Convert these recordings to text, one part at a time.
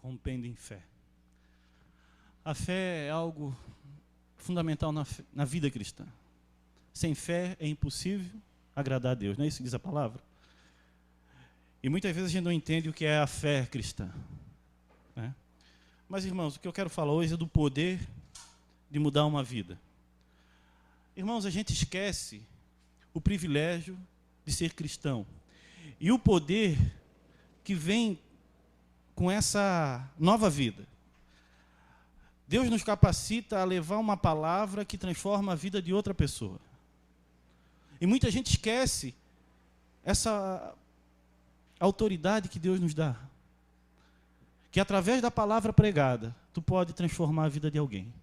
rompendo em fé. A fé é algo fundamental na vida cristã. Sem fé é impossível agradar a Deus, não é isso que diz a palavra? E muitas vezes a gente não entende o que é a fé cristã, né? Mas, irmãos, o que eu quero falar hoje é do poder de mudar uma vida. Irmãos, a gente esquece o privilégio de ser cristão e o poder que vem com essa nova vida. Deus nos capacita a levar uma palavra que transforma a vida de outra pessoa. E muita gente esquece essa autoridade que Deus nos dá. Que através da palavra pregada, tu pode transformar a vida de alguém.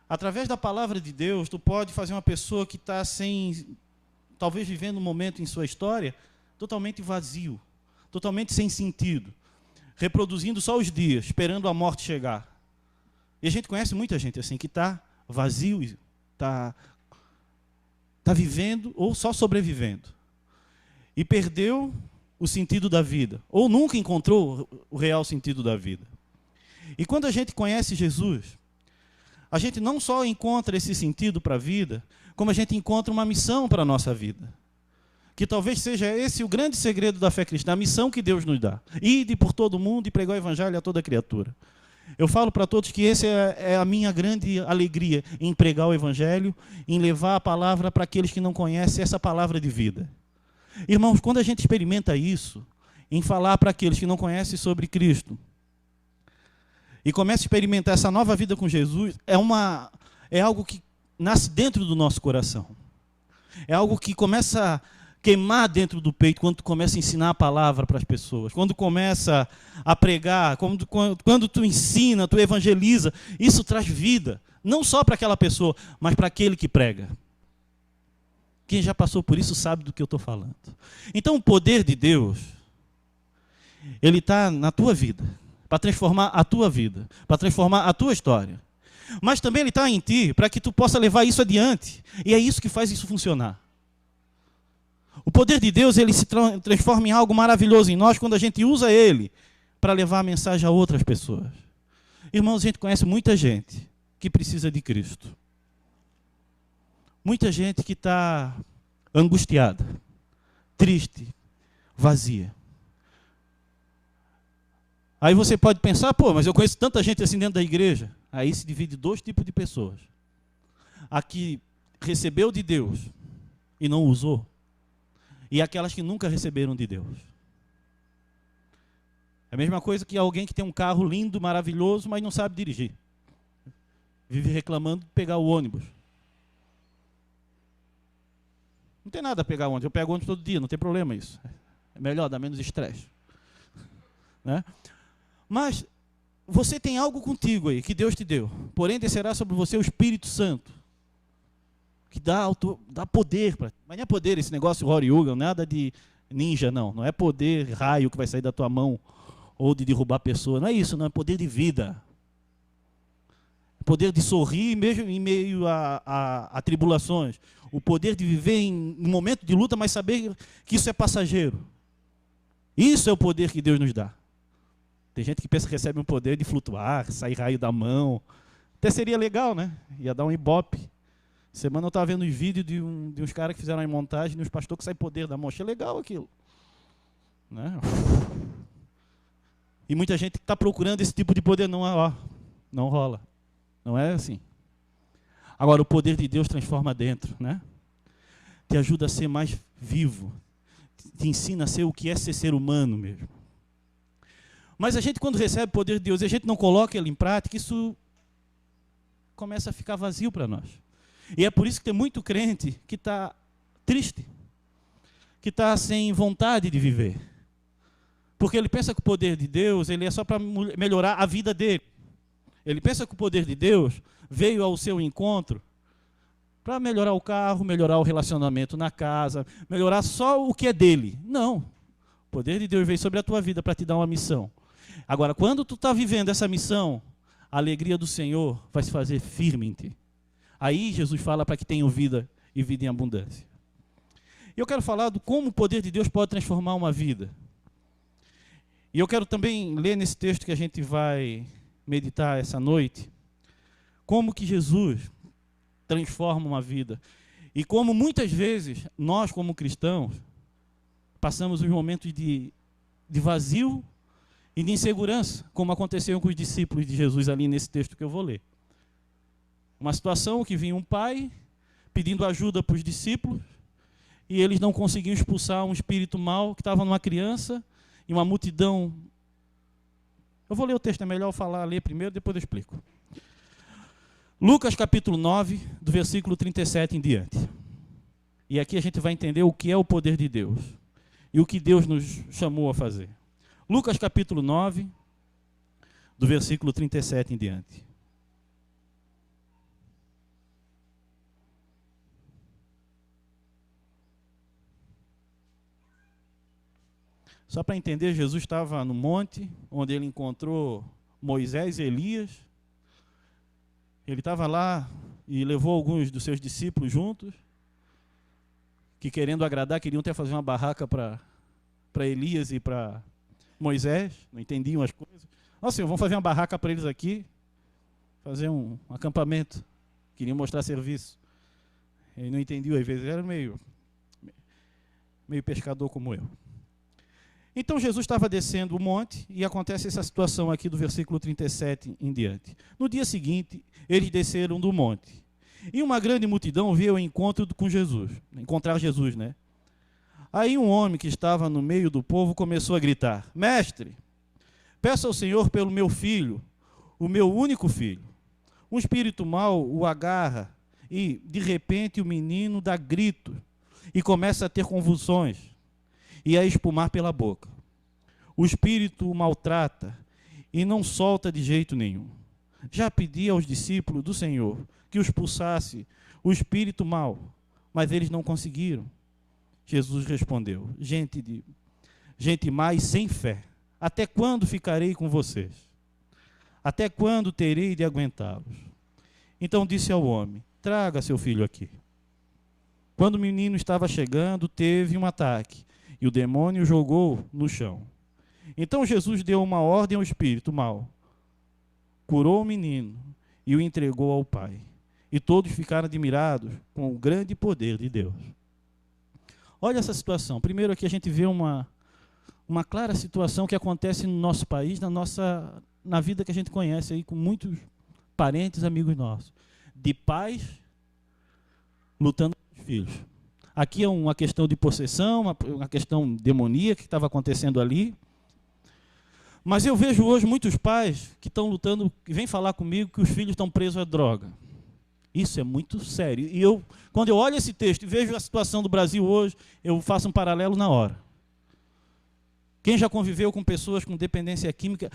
Através da palavra de Deus, tu pode fazer uma pessoa que está talvez vivendo um momento em sua história, totalmente vazio, totalmente sem sentido, reproduzindo só os dias, esperando a morte chegar. E a gente conhece muita gente assim, que está vazio, está vivendo ou só sobrevivendo. E perdeu o sentido da vida, ou nunca encontrou o real sentido da vida. E quando a gente conhece Jesus, a gente não só encontra esse sentido para a vida, como a gente encontra uma missão para a nossa vida. Que talvez seja esse o grande segredo da fé cristã, a missão que Deus nos dá. Ide por todo mundo e pregar o evangelho a toda criatura. Eu falo para todos que essa é a minha grande alegria, em pregar o evangelho, em levar a palavra para aqueles que não conhecem essa palavra de vida. Irmãos, quando a gente experimenta isso, em falar para aqueles que não conhecem sobre Cristo, e começa a experimentar essa nova vida com Jesus, é algo que nasce dentro do nosso coração. É algo que começa a queimar dentro do peito quando tu começa a ensinar a palavra para as pessoas. Quando começa a pregar, quando tu ensina, tu evangeliza, isso traz vida. Não só para aquela pessoa, mas para aquele que prega. Quem já passou por isso sabe do que eu estou falando. Então o poder de Deus, ele está na tua vida, para transformar a tua vida, para transformar a tua história. Mas também ele está em ti, para que tu possa levar isso adiante. E é isso que faz isso funcionar. O poder de Deus, ele se transforma em algo maravilhoso em nós, quando a gente usa ele para levar a mensagem a outras pessoas. Irmãos, a gente conhece muita gente que precisa de Cristo. Muita gente que está angustiada, triste, vazia. Aí você pode pensar, pô, mas eu conheço tanta gente assim dentro da igreja. Aí se divide dois tipos de pessoas. A que recebeu de Deus e não usou, e aquelas que nunca receberam de Deus. É a mesma coisa que alguém que tem um carro lindo, maravilhoso, mas não sabe dirigir. Vive reclamando de pegar o ônibus. Não tem nada a pegar ônibus. Eu pego ônibus todo dia, não tem problema isso. É melhor, dá menos estresse. Né? Mas você tem algo contigo aí, que Deus te deu. Porém, descerá sobre você o Espírito Santo, que dá poder. Mas não é poder esse negócio Hori Yuga, nada de ninja, não. Não é poder raio que vai sair da tua mão, ou de derrubar a pessoa. Não é isso, não. É poder de vida. É poder de sorrir mesmo em meio a tribulações. O poder de viver em um momento de luta, mas saber que isso é passageiro. Isso é o poder que Deus nos dá. Tem gente que pensa que recebe um poder de flutuar, sair raio da mão. Até seria legal, né? Ia dar um ibope. Semana eu estava vendo os vídeos de uns caras que fizeram a montagem, e uns pastores que saem poder da mão. Achei legal aquilo. Né? E muita gente que está procurando esse tipo de poder, não rola. Não é assim. Agora, o poder de Deus transforma dentro, né? Te ajuda a ser mais vivo. Te ensina a ser o que é ser humano mesmo. Mas a gente, quando recebe o poder de Deus e a gente não coloca ele em prática, isso começa a ficar vazio para nós. E é por isso que tem muito crente que está triste, que está sem vontade de viver. Porque ele pensa que o poder de Deus ele é só para melhorar a vida dele. Ele pensa que o poder de Deus veio ao seu encontro para melhorar o carro, melhorar o relacionamento na casa, melhorar só o que é dele. Não. O poder de Deus veio sobre a tua vida para te dar uma missão. Agora, quando tu está vivendo essa missão, a alegria do Senhor vai se fazer firme em ti. Aí Jesus fala para que tenham vida e vida em abundância. Eu quero falar de como o poder de Deus pode transformar uma vida. E eu quero também ler nesse texto que a gente vai meditar essa noite, como que Jesus transforma uma vida. E como muitas vezes nós, como cristãos, passamos os momentos de vazio e de insegurança, como aconteceu com os discípulos de Jesus ali nesse texto que eu vou ler. Uma situação que vinha um pai pedindo ajuda para os discípulos e eles não conseguiam expulsar um espírito mau que estava numa criança e uma multidão. Eu vou ler o texto, é melhor eu ler primeiro, depois eu explico. Lucas capítulo 9, do versículo 37 em diante. E aqui a gente vai entender o que é o poder de Deus e o que Deus nos chamou a fazer. Lucas capítulo 9, do versículo 37 em diante. Só para entender, Jesus estava no monte, onde ele encontrou Moisés e Elias. Ele estava lá e levou alguns dos seus discípulos juntos, que querendo agradar, queriam até fazer uma barraca para Elias e para Moisés, não entendiam as coisas. Nossa, Senhor, vamos fazer uma barraca para eles aqui, fazer um acampamento. Queriam mostrar serviço. Ele não entendiam, às vezes era meio pescador como eu. Então Jesus estava descendo o monte e acontece essa situação aqui do versículo 37 em diante. No dia seguinte, eles desceram do monte. E uma grande multidão veio ao encontro com Jesus, encontrar Jesus, né? Aí um homem que estava no meio do povo começou a gritar: Mestre, peço ao Senhor pelo meu filho, o meu único filho. Um espírito mau o agarra e, de repente, o menino dá grito e começa a ter convulsões e a espumar pela boca. O espírito o maltrata e não solta de jeito nenhum. Já pedi aos discípulos do Senhor que o expulsasse o espírito mau, mas eles não conseguiram. Jesus respondeu: gente má e sem fé, até quando ficarei com vocês? Até quando terei de aguentá-los? Então disse ao homem: traga seu filho aqui. Quando o menino estava chegando, teve um ataque e o demônio o jogou no chão. Então Jesus deu uma ordem ao espírito mau, curou o menino e o entregou ao pai. E todos ficaram admirados com o grande poder de Deus. Olha essa situação. Primeiro aqui a gente vê uma clara situação que acontece no nosso país, na vida que a gente conhece aí, com muitos parentes, amigos nossos. De pais lutando com os filhos. Aqui é uma questão de possessão, uma questão demoníaca que estava acontecendo ali. Mas eu vejo hoje muitos pais que estão lutando, que vêm falar comigo que os filhos estão presos à droga. Isso é muito sério. E quando eu olho esse texto e vejo a situação do Brasil hoje, eu faço um paralelo na hora. Quem já conviveu com pessoas com dependência química,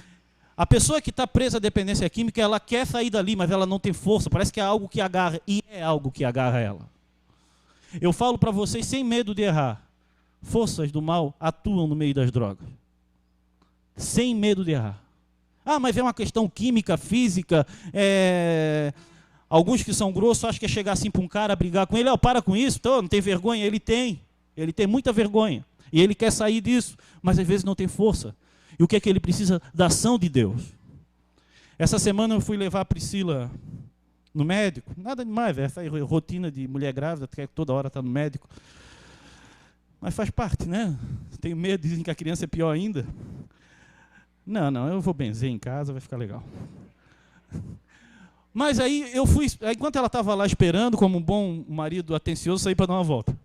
a pessoa que está presa à dependência química, ela quer sair dali, mas ela não tem força, parece que é algo que agarra, e é algo que agarra ela. Eu falo para vocês sem medo de errar, forças do mal atuam no meio das drogas. Sem medo de errar. Ah, mas é uma questão química, física, alguns que são grossos acham que é chegar assim para um cara, brigar com ele, para com isso, não tem vergonha, ele tem muita vergonha, e ele quer sair disso, mas às vezes não tem força. E o que é que ele precisa? Da ação de Deus. Essa semana eu fui levar a Priscila no médico, nada demais, essa rotina de mulher grávida, que toda hora está no médico, mas faz parte, né? Tenho medo, dizem que a criança é pior ainda. Não, eu vou benzer em casa, vai ficar legal. Mas aí eu fui, enquanto ela estava lá esperando, como um bom marido atencioso, saí para dar uma volta.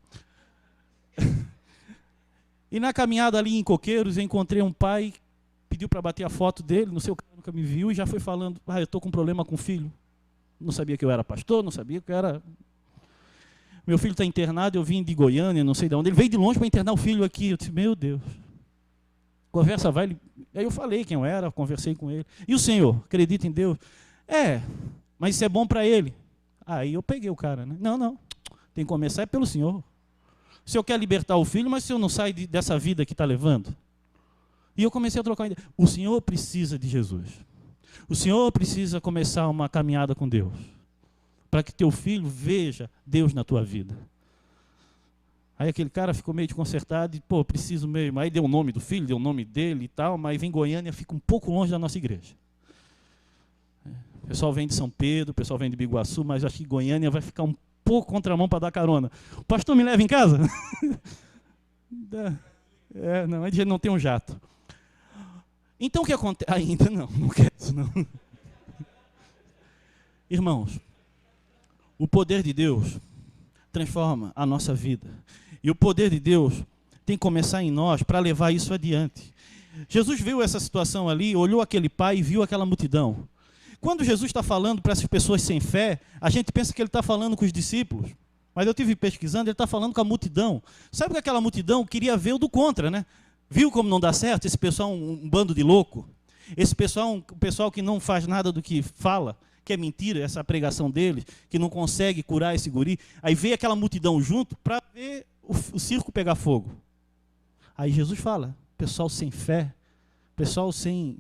E na caminhada ali em Coqueiros, eu encontrei um pai, pediu para bater a foto dele, no seu carro nunca me viu, e já foi falando: eu estou com um problema com o filho. Não sabia que eu era pastor, não sabia que eu era... Meu filho está internado, eu vim de Goiânia, não sei de onde. Ele veio de longe para internar o filho aqui. Eu disse: meu Deus. Conversa vai... Aí eu falei quem eu era, conversei com ele. E o senhor, acredita em Deus? Mas isso é bom para ele. Aí eu peguei o cara, né? Não, tem que começar pelo senhor. O senhor quer libertar o filho, mas o senhor não sai dessa vida que está levando. E eu comecei a trocar ideia. O senhor precisa de Jesus. O senhor precisa começar uma caminhada com Deus, para que teu filho veja Deus na tua vida. Aí aquele cara ficou meio desconcertado e, pô, preciso mesmo. Aí deu o nome do filho, deu o nome dele e tal, mas vem Goiânia, fica um pouco longe da nossa igreja. O pessoal vem de São Pedro, o pessoal vem de Biguaçu, mas acho que Goiânia vai ficar um pouco contramão para dar carona. O pastor me leva em casa? Não, a gente não tem um jato. Então o que acontece? Ainda não quero isso não. Irmãos, o poder de Deus transforma a nossa vida. E o poder de Deus tem que começar em nós para levar isso adiante. Jesus viu essa situação ali, olhou aquele pai e viu aquela multidão. Quando Jesus está falando para essas pessoas sem fé, a gente pensa que ele está falando com os discípulos. Mas eu estive pesquisando, ele está falando com a multidão. Sabe que aquela multidão queria ver o do contra, né? Viu como não dá certo? Esse pessoal é um bando de louco. Esse pessoal é um pessoal que não faz nada do que fala, que é mentira, essa pregação deles, que não consegue curar esse guri. Aí veio aquela multidão junto para ver o circo pegar fogo. Aí Jesus fala, pessoal sem fé, pessoal sem...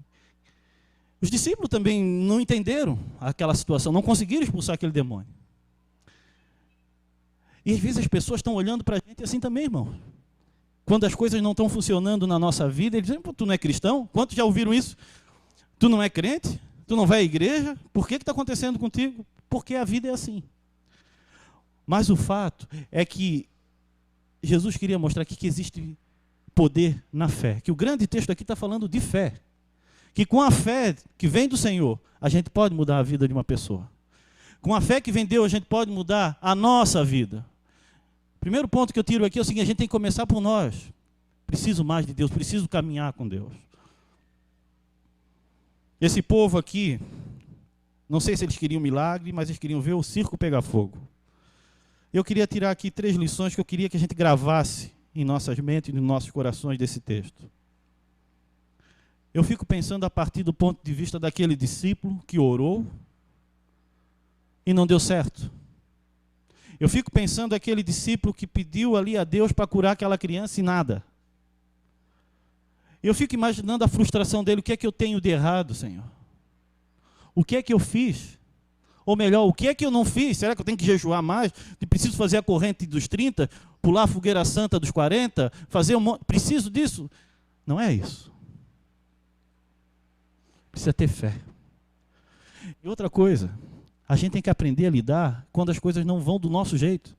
Os discípulos também não entenderam aquela situação, não conseguiram expulsar aquele demônio. E às vezes as pessoas estão olhando para a gente assim também, irmão. Quando as coisas não estão funcionando na nossa vida, eles dizem, pô, tu não é cristão? Quantos já ouviram isso? Tu não é crente? Tu não vai à igreja? Por que está acontecendo contigo? Porque a vida é assim. Mas o fato é que Jesus queria mostrar aqui que existe poder na fé. Que o grande texto aqui está falando de fé. Que com a fé que vem do Senhor, a gente pode mudar a vida de uma pessoa. Com a fé que vem de Deus, a gente pode mudar a nossa vida. Primeiro ponto que eu tiro aqui é o seguinte, a gente tem que começar por nós. Preciso mais de Deus, preciso caminhar com Deus. Esse povo aqui, não sei se eles queriam milagre, mas eles queriam ver o circo pegar fogo. Eu queria tirar aqui 3 lições que eu queria que a gente gravasse em nossas mentes e nos nossos corações desse texto. Eu fico pensando a partir do ponto de vista daquele discípulo que orou e não deu certo. Eu fico pensando aquele discípulo que pediu ali a Deus para curar aquela criança e nada. Eu fico imaginando a frustração dele, o que é que eu tenho de errado, Senhor? O que é que eu fiz? Ou melhor, o que é que eu não fiz? Será que eu tenho que jejuar mais? Preciso fazer a corrente dos 30? Pular a fogueira santa dos 40? Fazer preciso disso? Não é isso. Precisa ter fé. E outra coisa, a gente tem que aprender a lidar quando as coisas não vão do nosso jeito.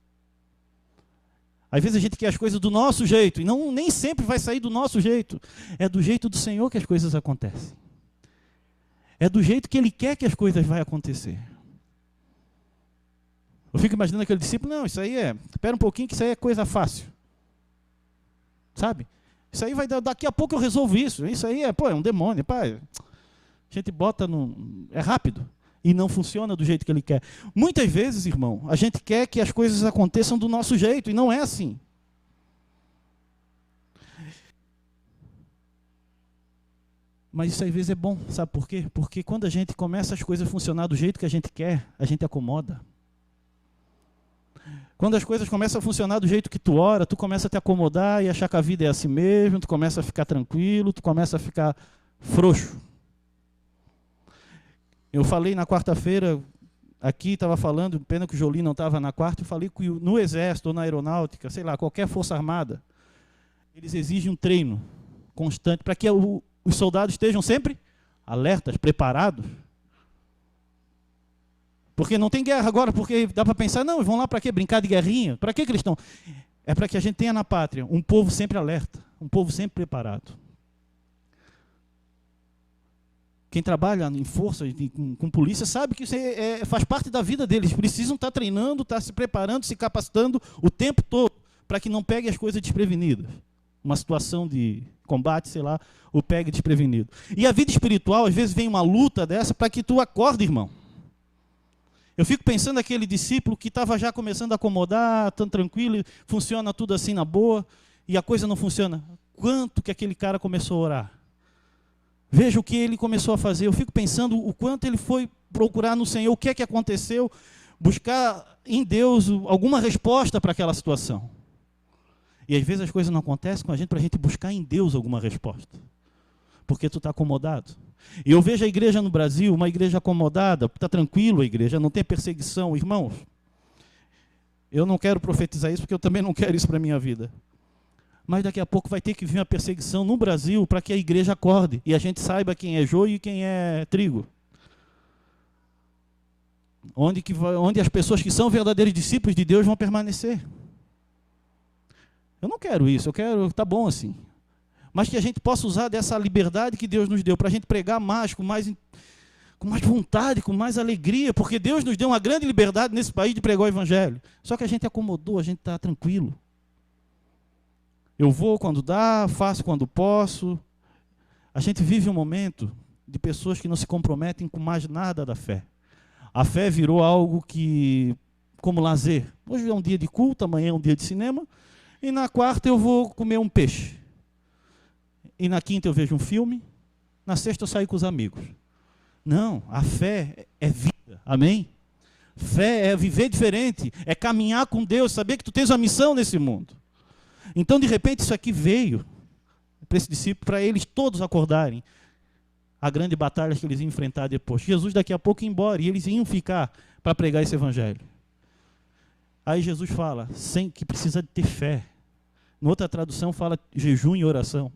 Às vezes a gente quer as coisas do nosso jeito, e nem sempre vai sair do nosso jeito. É do jeito do Senhor que as coisas acontecem. É do jeito que Ele quer que as coisas vão acontecer. Eu fico imaginando aquele discípulo, não, isso aí espera um pouquinho que isso aí é coisa fácil. Sabe? Isso aí vai dar, daqui a pouco eu resolvo isso. Isso aí é um demônio, pai. A gente bota é rápido. E não funciona do jeito que Ele quer. Muitas vezes, irmão, a gente quer que as coisas aconteçam do nosso jeito, e não é assim. Mas isso às vezes é bom, sabe por quê? Porque quando a gente começa as coisas a funcionar do jeito que a gente quer, a gente acomoda. Quando as coisas começam a funcionar do jeito que tu ora, tu começa a te acomodar e achar que a vida é assim mesmo, tu começa a ficar tranquilo, tu começa a ficar frouxo. Eu falei na quarta-feira, aqui estava falando, pena que o Jolim não estava na quarta, eu falei que no Exército ou na Aeronáutica, sei lá, qualquer força armada, eles exigem um treino constante para que os soldados estejam sempre alertas, preparados. Porque não tem guerra agora, porque dá para pensar, não, eles vão lá para quê? Brincar de guerrinha? Para que eles estão? É para que a gente tenha na pátria um povo sempre alerta, um povo sempre preparado. Quem trabalha em força, com polícia, sabe que isso faz parte da vida deles. Precisam estar treinando, estar se preparando, se capacitando o tempo todo, para que não pegue as coisas desprevenidas. Uma situação de combate, sei lá, o pegue desprevenido. E a vida espiritual, às vezes, vem uma luta dessa para que tu acorde, irmão. Eu fico pensando naquele discípulo que estava já começando a acomodar, tão tranquilo, funciona tudo assim na boa, e a coisa não funciona. Quanto que aquele cara começou a orar? Veja o que ele começou a fazer. Eu fico pensando o quanto ele foi procurar no Senhor, o que é que aconteceu, buscar em Deus alguma resposta para aquela situação. E às vezes as coisas não acontecem com a gente para a gente buscar em Deus alguma resposta. Porque tu está acomodado. E eu vejo a igreja no Brasil, uma igreja acomodada, está tranquilo a igreja, não tem perseguição. Irmãos, Eu não quero profetizar isso, porque eu também não quero isso para a minha vida. Mas daqui a pouco vai ter que vir uma perseguição no Brasil para que a igreja acorde e a gente saiba quem é joio e quem é trigo. Onde as pessoas que são verdadeiros discípulos de Deus vão permanecer. Eu não quero isso, eu quero, tá bom assim. Mas que a gente possa usar dessa liberdade que Deus nos deu para a gente pregar mais, com mais vontade, com mais alegria, porque Deus nos deu uma grande liberdade nesse país de pregar o evangelho. Só que a gente acomodou, a gente está tranquilo. Eu vou quando dá, faço quando posso. A gente vive um momento de pessoas que não se comprometem com mais nada da fé. A fé virou algo que, como lazer. Hoje é um dia de culto, amanhã é um dia de cinema, e na quarta eu vou comer um peixe. E na quinta eu vejo um filme, na sexta eu saio com os amigos. Não, a fé é vida, amém? Fé é viver diferente, é caminhar com Deus, saber que tu tens uma missão nesse mundo. Então, de repente, isso aqui veio para esse discípulo, para eles todos acordarem a grande batalha que eles iam enfrentar depois. Jesus daqui a pouco ia embora e eles iam ficar para pregar esse evangelho. Aí Jesus fala, sem que precisa de ter fé. Em outra tradução fala jejum e oração.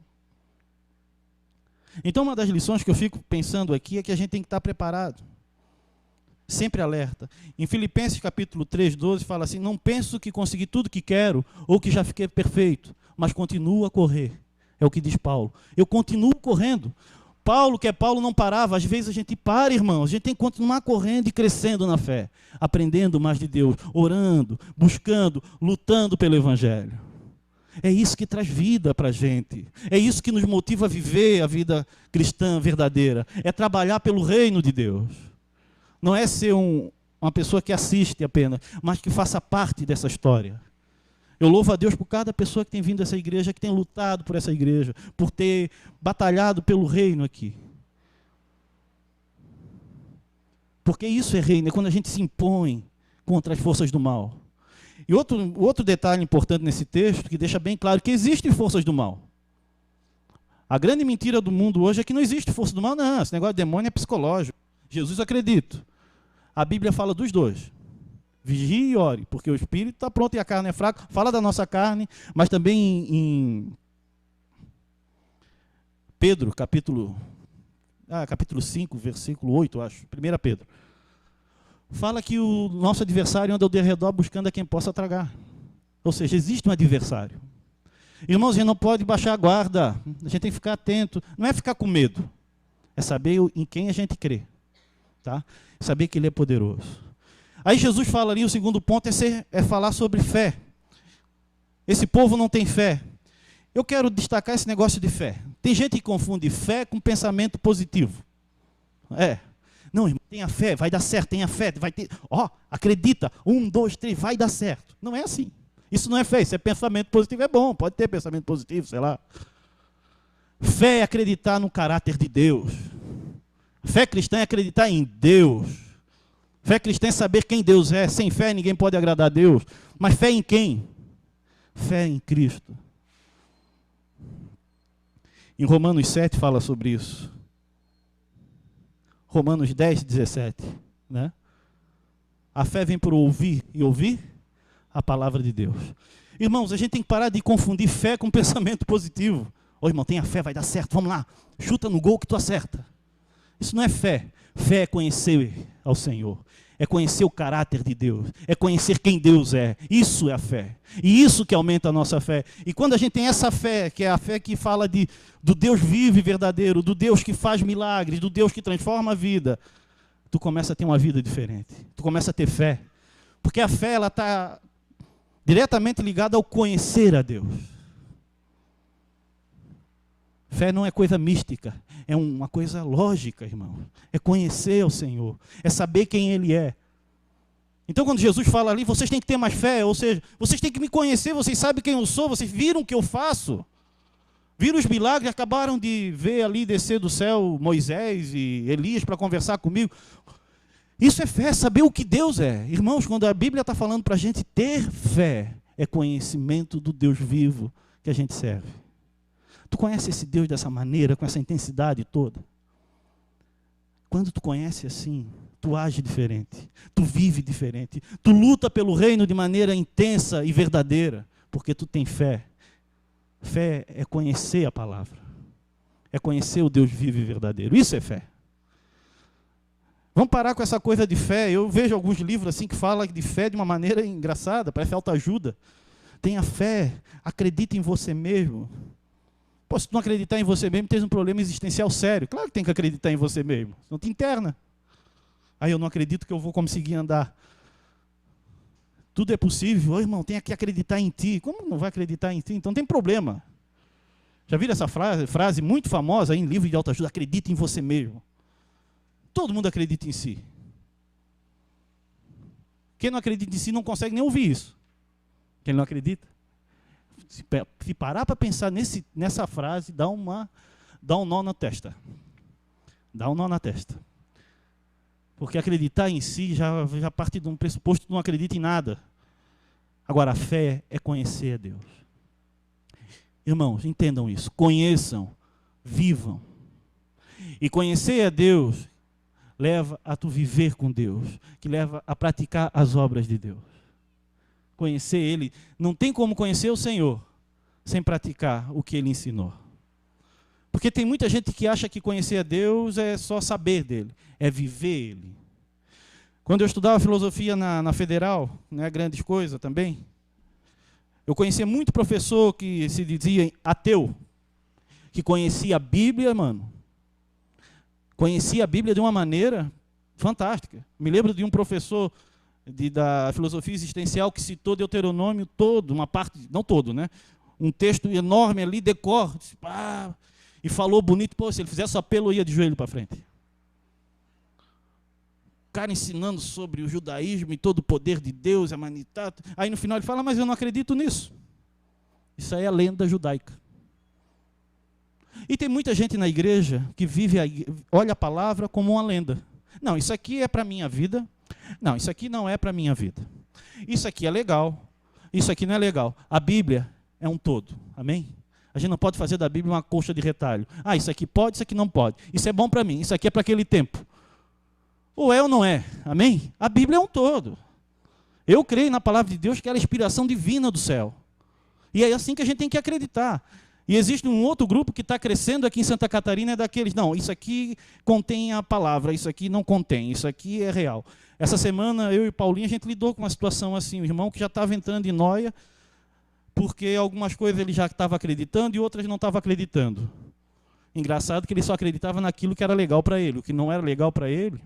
Então, uma das lições que eu fico pensando aqui é que a gente tem que estar preparado. Sempre alerta. Em Filipenses capítulo 3, 12, fala assim, não penso que consegui tudo que quero ou que já fiquei perfeito, mas continuo a correr. É o que diz Paulo. Eu continuo correndo. Paulo, que é Paulo, não parava. Às vezes a gente para, irmãos. A gente tem que continuar correndo e crescendo na fé. Aprendendo mais de Deus. Orando, buscando, lutando pelo evangelho. É isso que traz vida para a gente. É isso que nos motiva a viver a vida cristã verdadeira. É trabalhar pelo reino de Deus. Não é ser uma pessoa que assiste apenas, mas que faça parte dessa história. Eu louvo a Deus por cada pessoa que tem vindo a essa igreja, que tem lutado por essa igreja, por ter batalhado pelo reino aqui. Porque isso é reino, é quando a gente se impõe contra as forças do mal. E outro detalhe importante nesse texto, que deixa bem claro que existem forças do mal. A grande mentira do mundo hoje é que não existe força do mal, não. Esse negócio de demônio é psicológico. Jesus acredita. A Bíblia fala dos dois. Vigie e ore, porque o espírito está pronto e a carne é fraca. Fala da nossa carne, mas também em Pedro, capítulo 5, versículo 8, acho. 1 Pedro. Fala que o nosso adversário anda ao derredor buscando a quem possa tragar. Ou seja, existe um adversário. Irmãos, a gente não pode baixar a guarda. A gente tem que ficar atento. Não é ficar com medo. É saber em quem a gente crê. Tá? Saber que Ele é poderoso. Aí Jesus fala ali, o segundo ponto é falar sobre fé. Esse povo não tem fé. Eu quero destacar esse negócio de fé. Tem gente que confunde fé com pensamento positivo. Não, irmão, tenha fé, vai dar certo, tenha fé, vai ter. Acredita, 1, 2, 3, vai dar certo. Não é assim. Isso não é fé, isso é pensamento positivo, é bom, pode ter pensamento positivo, sei lá. Fé é acreditar no caráter de Deus. Fé cristã é acreditar em Deus. Fé cristã é saber quem Deus é. Sem fé ninguém pode agradar a Deus. Mas fé em quem? Fé em Cristo. Em Romanos 7 fala sobre isso. Romanos 10, 17. Né? A fé vem por ouvir e ouvir a palavra de Deus. Irmãos, a gente tem que parar de confundir fé com pensamento positivo. Irmão, tenha fé, vai dar certo, vamos lá. Chuta no gol que tu acerta. Isso não é fé. Fé é conhecer ao Senhor. É conhecer o caráter de Deus. É conhecer quem Deus é. Isso é a fé. E isso que aumenta a nossa fé. E quando a gente tem essa fé, que é a fé que fala do Deus vivo e verdadeiro, do Deus que faz milagres, do Deus que transforma a vida, tu começa a ter uma vida diferente. Tu começa a ter fé. Porque a fé, ela está diretamente ligada ao conhecer a Deus. Fé não é coisa mística, é uma coisa lógica, irmão. É conhecer o Senhor, é saber quem Ele é. Então, quando Jesus fala ali, vocês têm que ter mais fé, ou seja, vocês têm que me conhecer, vocês sabem quem eu sou, vocês viram o que eu faço. Viram os milagres, acabaram de ver ali descer do céu Moisés e Elias para conversar comigo. Isso é fé, saber o que Deus é. Irmãos, quando a Bíblia está falando para a gente ter fé, é conhecimento do Deus vivo que a gente serve. Tu conhece esse Deus dessa maneira, com essa intensidade toda? Quando tu conhece assim, tu age diferente, tu vive diferente, tu luta pelo reino de maneira intensa e verdadeira, porque tu tem fé. Fé é conhecer a palavra, é conhecer o Deus vivo e verdadeiro, isso é fé. Vamos parar com essa coisa de fé. Eu vejo alguns livros assim que falam de fé de uma maneira engraçada, parece autoajuda. Tenha fé, acredite em você mesmo. Pô, se tu não acreditar em você mesmo, tens um problema existencial sério. Claro que tem que acreditar em você mesmo, senão te interna. Aí eu não acredito que eu vou conseguir andar. Tudo é possível. Ô, irmão, tem que acreditar em ti. Como não vai acreditar em ti? Então tem problema. Já viram essa frase muito famosa aí em livro de autoajuda? Acredite em você mesmo. Todo mundo acredita em si. Quem não acredita em si não consegue nem ouvir isso. Quem não acredita? Se parar para pensar nessa frase, dá um nó na testa. Dá um nó na testa. Porque acreditar em si já parte de um pressuposto que tu não acredita em nada. Agora, a fé é conhecer a Deus. Irmãos, entendam isso. Conheçam, vivam. E conhecer a Deus leva a tu viver com Deus, que leva a praticar as obras de Deus. Conhecer Ele, não tem como conhecer o Senhor sem praticar o que Ele ensinou. Porque tem muita gente que acha que conhecer a Deus é só saber dEle, é viver Ele. Quando eu estudava filosofia na Federal, não é grandes coisas também, eu conhecia muito professor que se dizia ateu, que conhecia a Bíblia, mano. Conhecia a Bíblia de uma maneira fantástica. Me lembro de um professor da filosofia existencial que citou Deuteronômio todo, uma parte, não todo, né? Um texto enorme ali, decor, e falou bonito. Pô, se ele fizesse apelo, eu ia de joelho para frente. O cara ensinando sobre o judaísmo e todo o poder de Deus, a manitato. Aí no final ele fala, mas eu não acredito nisso. Isso aí é a lenda judaica. E tem muita gente na igreja que olha a palavra como uma lenda. Não, isso aqui é para a minha vida. Não, isso aqui não é para a minha vida. Isso aqui é legal. Isso aqui não é legal. A Bíblia é um todo. Amém? A gente não pode fazer da Bíblia uma colcha de retalho. Ah, isso aqui pode, isso aqui não pode. Isso é bom para mim, isso aqui é para aquele tempo. Ou é ou não é. Amém? A Bíblia é um todo. Eu creio na palavra de Deus que ela é a inspiração divina do céu. E é assim que a gente tem que acreditar. E existe um outro grupo que está crescendo aqui em Santa Catarina, é daqueles, não, isso aqui contém a palavra, isso aqui não contém, isso aqui é real. Essa semana, eu e Paulinho, a gente lidou com uma situação assim, o irmão que já estava entrando em noia, porque algumas coisas ele já estava acreditando e outras não estava acreditando. Engraçado que ele só acreditava naquilo que era legal para ele, o que não era legal para ele,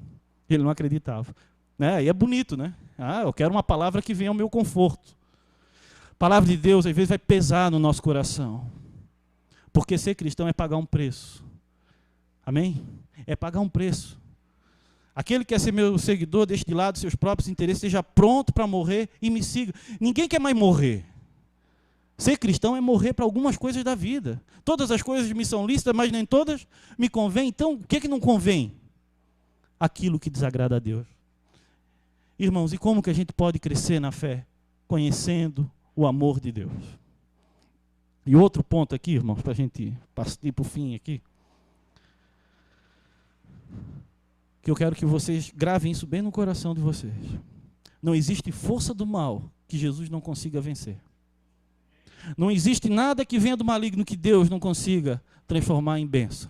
ele não acreditava. Né? E é bonito, né? Ah, eu quero uma palavra que venha ao meu conforto. A palavra de Deus, às vezes, vai pesar no nosso coração. Porque ser cristão é pagar um preço. Amém? É pagar um preço. Aquele que quer ser meu seguidor, deixe de lado seus próprios interesses, esteja pronto para morrer e me siga. Ninguém quer mais morrer. Ser cristão é morrer para algumas coisas da vida. Todas as coisas me são lícitas, mas nem todas me convêm. Então, o que não convém? Aquilo que desagrada a Deus. Irmãos, e como que a gente pode crescer na fé? Conhecendo o amor de Deus. E outro ponto aqui, irmãos, para a gente partir para o fim aqui, que eu quero que vocês gravem isso bem no coração de vocês. Não existe força do mal que Jesus não consiga vencer. Não existe nada que venha do maligno que Deus não consiga transformar em bênção.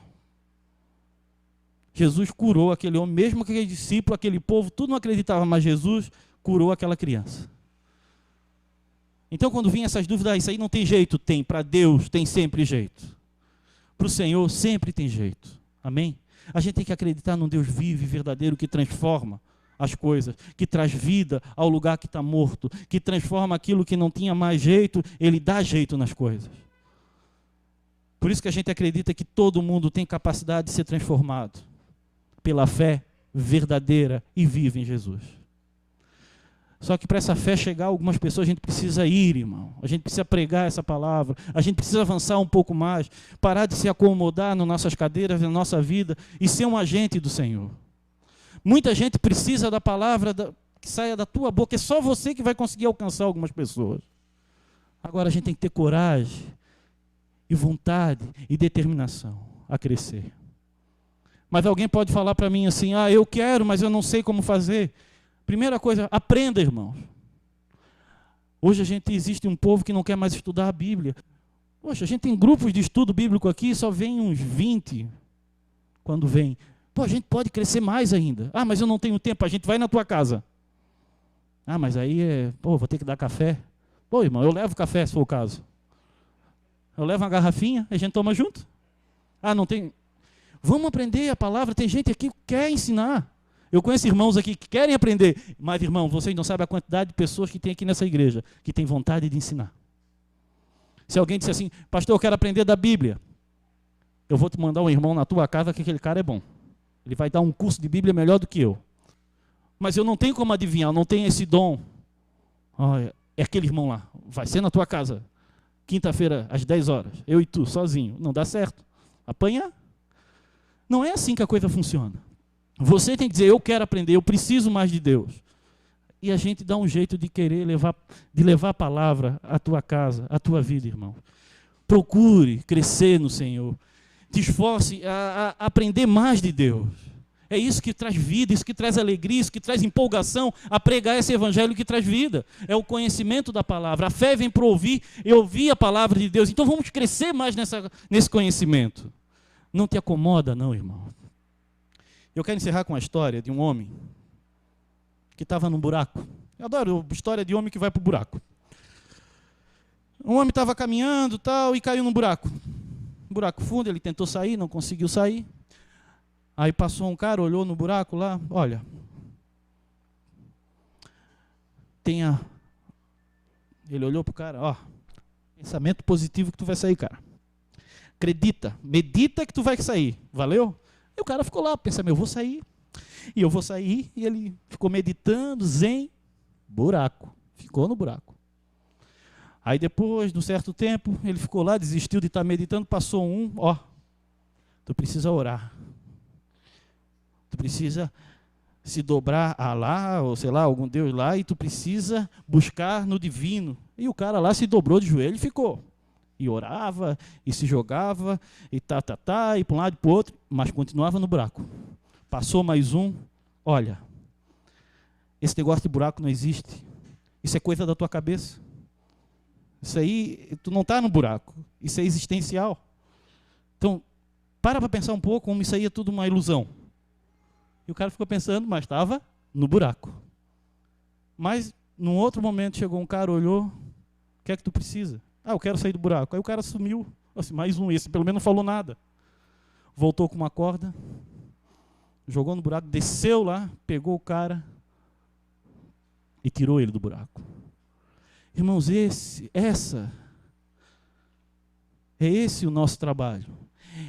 Jesus curou aquele homem, mesmo aquele discípulo, aquele povo, tudo não acreditava, mas Jesus curou aquela criança. Então, quando vinham essas dúvidas, isso aí não tem jeito, tem. Para Deus tem sempre jeito. Para o Senhor sempre tem jeito. Amém? A gente tem que acreditar num Deus vivo e verdadeiro que transforma as coisas, que traz vida ao lugar que está morto, que transforma aquilo que não tinha mais jeito, Ele dá jeito nas coisas. Por isso que a gente acredita que todo mundo tem capacidade de ser transformado pela fé verdadeira e viva em Jesus. Só que para essa fé chegar a algumas pessoas, a gente precisa ir, irmão. A gente precisa pregar essa palavra. A gente precisa avançar um pouco mais. Parar de se acomodar nas nossas cadeiras, na nossa vida e ser um agente do Senhor. Muita gente precisa da palavra que saia da tua boca. É só você que vai conseguir alcançar algumas pessoas. Agora a gente tem que ter coragem e vontade e determinação a crescer. Mas alguém pode falar para mim assim, eu quero, mas eu não sei como fazer. Primeira coisa, aprenda, irmãos. Hoje existe um povo que não quer mais estudar a Bíblia. Poxa, a gente tem grupos de estudo bíblico aqui, só vem uns 20 quando vem. Pô, a gente pode crescer mais ainda. Mas eu não tenho tempo, a gente vai na tua casa. Mas aí vou ter que dar café. Pô, irmão, eu levo café se for o caso. Eu levo uma garrafinha, a gente toma junto. Não tem... Vamos aprender a palavra, tem gente aqui que quer ensinar. Eu conheço irmãos aqui que querem aprender, mas, irmão, vocês não sabem a quantidade de pessoas que tem aqui nessa igreja, que tem vontade de ensinar. Se alguém disser assim, pastor, eu quero aprender da Bíblia, eu vou te mandar um irmão na tua casa que aquele cara é bom. Ele vai dar um curso de Bíblia melhor do que eu. Mas eu não tenho como adivinhar, eu não tenho esse dom. É aquele irmão lá, vai ser na tua casa, quinta-feira às 10 horas, eu e tu, sozinho, não dá certo. Apanha. Não é assim que a coisa funciona. Você tem que dizer, eu quero aprender, eu preciso mais de Deus. E a gente dá um jeito de querer levar a palavra à tua casa, à tua vida, irmão. Procure crescer no Senhor. Te esforce a aprender mais de Deus. É isso que traz vida, isso que traz alegria, isso que traz empolgação a pregar esse evangelho que traz vida. É o conhecimento da palavra. A fé vem para ouvir e ouvir a palavra de Deus. Então vamos crescer mais nesse conhecimento. Não te acomoda, não, irmão. Eu quero encerrar com a história de um homem que estava num buraco. Eu adoro a história de homem que vai para o buraco. Um homem estava caminhando e caiu num buraco. Um buraco fundo, ele tentou sair, não conseguiu sair. Aí passou um cara, olhou no buraco lá, olha, ele olhou para o cara, pensamento positivo que tu vai sair, cara. Acredita, medita que tu vai sair, valeu? E o cara ficou lá, pensando, eu vou sair, e eu vou sair, e ele ficou meditando, zen, buraco, ficou no buraco. Aí depois, de um certo tempo, ele ficou lá, desistiu de estar meditando, passou tu precisa orar. Tu precisa se dobrar a Alá, ou sei lá, algum Deus lá, e tu precisa buscar no divino. E o cara lá se dobrou de joelho e ficou. E orava, e se jogava, e e para um lado e para o outro, mas continuava no buraco. Passou mais um, olha, esse negócio de buraco não existe. Isso é coisa da tua cabeça. Isso aí, tu não está no buraco. Isso é existencial. Então, para pensar um pouco como isso aí é tudo uma ilusão. E o cara ficou pensando, mas estava no buraco. Mas, num outro momento, chegou um cara, olhou, o que é que tu precisa? Eu quero sair do buraco. Aí o cara sumiu, assim, mais um, esse pelo menos não falou nada. Voltou com uma corda, jogou no buraco, desceu lá, pegou o cara e tirou ele do buraco. Irmãos, esse o nosso trabalho.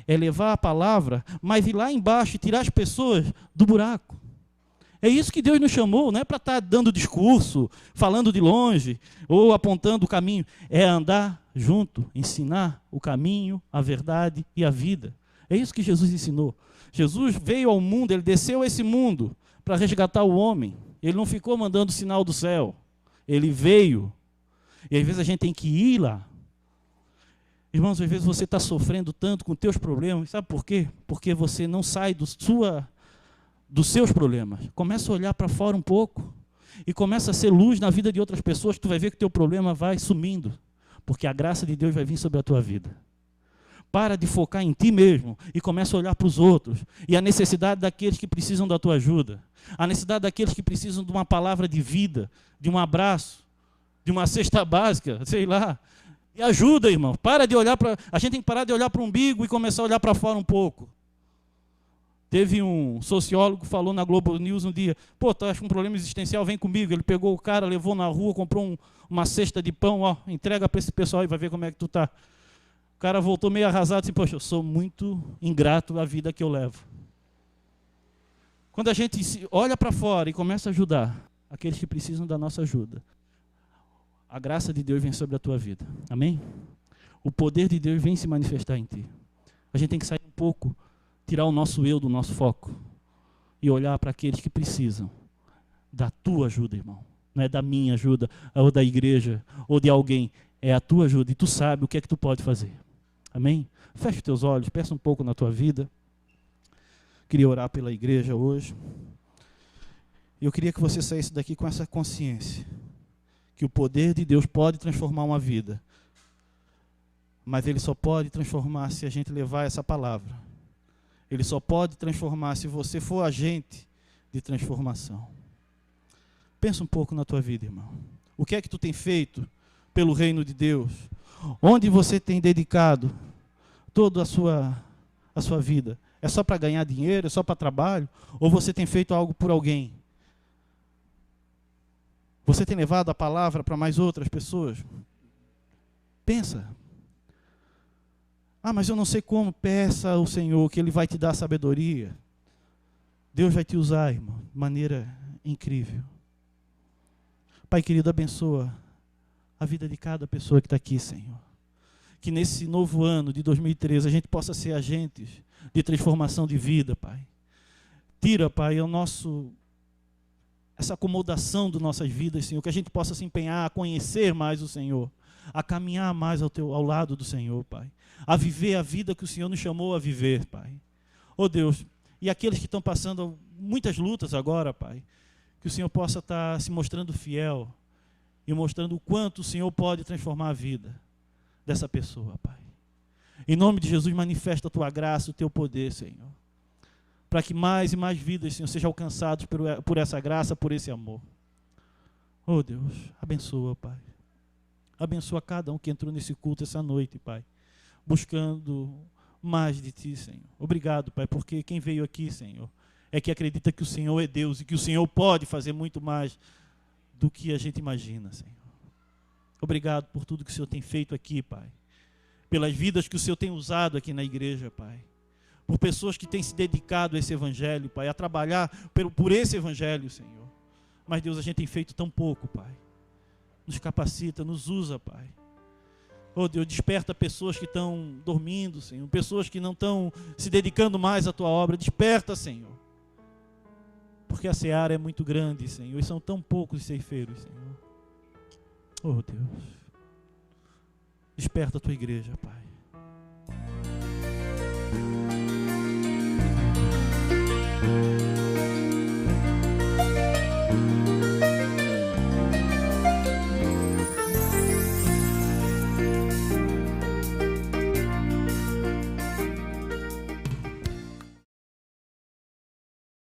É levar a palavra, mas ir lá embaixo e tirar as pessoas do buraco. É isso que Deus nos chamou, não é para estar dando discurso, falando de longe, ou apontando o caminho. É andar junto, ensinar o caminho, a verdade e a vida. É isso que Jesus ensinou. Jesus veio ao mundo, ele desceu a esse mundo para resgatar o homem. Ele não ficou mandando sinal do céu. Ele veio. E às vezes a gente tem que ir lá. Irmãos, às vezes você está sofrendo tanto com teus problemas. Sabe por quê? Porque você não sai dos seus problemas. Começa a olhar para fora um pouco. E começa a ser luz na vida de outras pessoas. Tu vai ver que teu problema vai sumindo. Porque a graça de Deus vai vir sobre a tua vida. Para de focar em ti mesmo e começa a olhar para os outros. E a necessidade daqueles que precisam da tua ajuda. A necessidade daqueles que precisam de uma palavra de vida, de um abraço, de uma cesta básica, sei lá. E ajuda, irmão. A gente tem que parar de olhar para o umbigo e começar a olhar para fora um pouco. Teve um sociólogo que falou na Globo News um dia, tu acha um problema existencial, vem comigo. Ele pegou o cara, levou na rua, comprou uma cesta de pão, entrega para esse pessoal e vai ver como é que tu está. O cara voltou meio arrasado, assim, poxa, eu sou muito ingrato à vida que eu levo. Quando a gente olha para fora e começa a ajudar aqueles que precisam da nossa ajuda, a graça de Deus vem sobre a tua vida. Amém? O poder de Deus vem se manifestar em ti. A gente tem que sair um pouco, tirar o nosso eu do nosso foco e olhar para aqueles que precisam da tua ajuda, irmão. Não é da minha ajuda, ou da igreja, ou de alguém. É a tua ajuda e tu sabe o que é que tu pode fazer. Amém? Feche os teus olhos, pensa um pouco na tua vida. Queria orar pela igreja hoje. E eu queria que você saísse daqui com essa consciência, que o poder de Deus pode transformar uma vida, mas Ele só pode transformar se a gente levar essa palavra. Ele só pode transformar se você for agente de transformação. Pensa um pouco na tua vida, irmão. O que é que tu tem feito pelo reino de Deus? Onde você tem dedicado toda a sua vida? É só para ganhar dinheiro? É só para trabalho? Ou você tem feito algo por alguém? Você tem levado a palavra para mais outras pessoas? Pensa. Mas eu não sei como. Peça ao Senhor que Ele vai te dar sabedoria. Deus vai te usar, irmão, de maneira incrível. Pai querido, abençoa a vida de cada pessoa que está aqui, Senhor. Que nesse novo ano de 2013 a gente possa ser agentes de transformação de vida, Pai. Tira, Pai, essa acomodação das nossas vidas, Senhor, que a gente possa se empenhar a conhecer mais o Senhor, a caminhar mais ao lado do Senhor, Pai, a viver a vida que o Senhor nos chamou a viver, Pai. Oh Deus, e aqueles que estão passando muitas lutas agora, Pai, que o Senhor possa estar se mostrando fiel e mostrando o quanto o Senhor pode transformar a vida dessa pessoa, Pai. Em nome de Jesus, manifesta a Tua graça, o Teu poder, Senhor, para que mais e mais vidas, Senhor, sejam alcançadas por essa graça, por esse amor. Oh Deus, abençoa, Pai. Abençoa cada um que entrou nesse culto essa noite, Pai, buscando mais de Ti, Senhor. Obrigado, Pai, porque quem veio aqui, Senhor, é que acredita que o Senhor é Deus e que o Senhor pode fazer muito mais do que a gente imagina, Senhor. Obrigado por tudo que o Senhor tem feito aqui, Pai. Pelas vidas que o Senhor tem usado aqui na igreja, Pai. Por pessoas que têm se dedicado a esse evangelho, Pai, a trabalhar por esse evangelho, Senhor. Mas, Deus, a gente tem feito tão pouco, Pai. Nos capacita, nos usa, Pai. Oh, Deus, desperta pessoas que estão dormindo, Senhor. Pessoas que não estão se dedicando mais à Tua obra. Desperta, Senhor. Porque a seara é muito grande, Senhor. E são tão poucos ceifeiros, Senhor. Oh, Deus. Desperta a Tua igreja, Pai.